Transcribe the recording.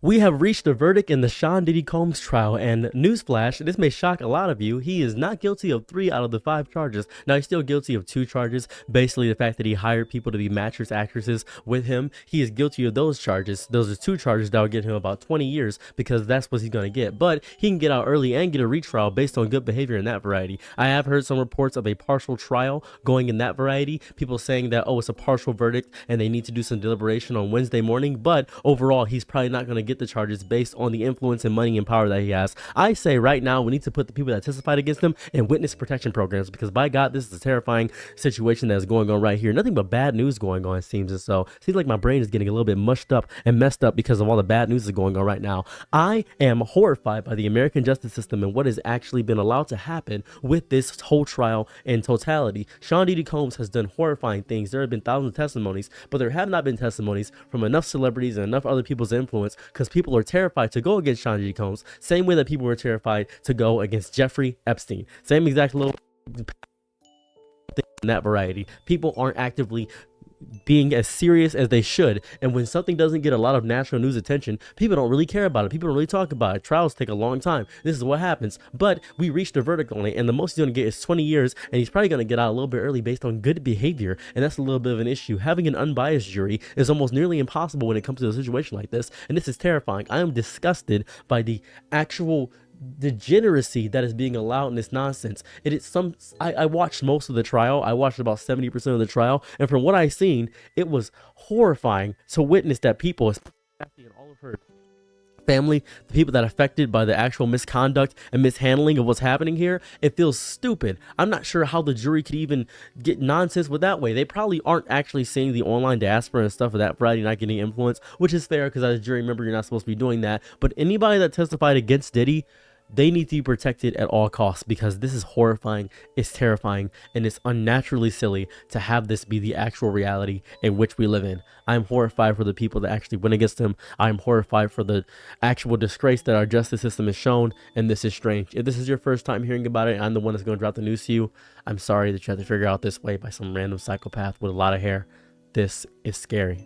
We have reached a verdict in the Sean Diddy Combs trial, and newsflash, this may shock a lot of you, he is not guilty of 3 out of the 5 charges. Now, he's still guilty of 2 charges, basically the fact that he hired people to be mattress actresses with him. He is guilty of those charges. Those are 2 charges that will get him about 20 years because that's what he's going to get. But he can get out early and get a retrial based on good behavior in that variety. I have heard some reports of a partial trial going in that variety, people saying that, oh, it's a partial verdict and they need to do some deliberation on Wednesday morning, but overall, he's probably not going to get the charges based on the influence and money and power that he has. I say right now we need to put the people that testified against him in witness protection programs because by God, this is a terrifying situation that is going on right here. Nothing but bad news going on, it seems. And so it seems like my brain is getting a little bit mushed up and messed up because of all the bad news that's going on right now. I am horrified by the American justice system and what has actually been allowed to happen with this whole trial in totality. Sean Diddy Combs has done horrifying things. There have been thousands of testimonies, but there have not been testimonies from enough celebrities and enough other people's influence because people are terrified to go against Sean Diddy Combs, same way that people were terrified to go against Jeffrey Epstein. Same exact little thing in that variety. People aren't actively being as serious as they should, and when something doesn't get a lot of national news attention, people don't really care about it. People don't really talk about it. Trials take a long time. This is what happens, but we reached a verdict on it, and the most he's going to get is 20 years, and he's probably going to get out a little bit early based on good behavior, and that's a little bit of an issue. Having an unbiased jury is almost nearly impossible when it comes to a situation like this, and this is terrifying. I am disgusted by the actual degeneracy that is being allowed in this nonsense. It is I watched most of the trial. I watched about 70% of the trial, and from what I've seen, it was horrifying to witness that people, especially in all of her family, the people that are affected by the actual misconduct and mishandling of what's happening here, it feels stupid. I'm not sure how the jury could even get nonsense with that way. They probably aren't actually seeing the online diaspora and stuff of that variety, not getting influence, which is fair because as a jury member, you're not supposed to be doing that. But anybody that testified against Diddy, they need to be protected at all costs because this is horrifying, it's terrifying, and it's unnaturally silly to have this be the actual reality in which we live in. I'm horrified for the people that actually went against him. I'm horrified for the actual disgrace that our justice system has shown, and this is strange. If this is your first time hearing about it, and I'm the one that's going to drop the news to you, I'm sorry that you have to figure out this way by some random psychopath with a lot of hair. This is scary.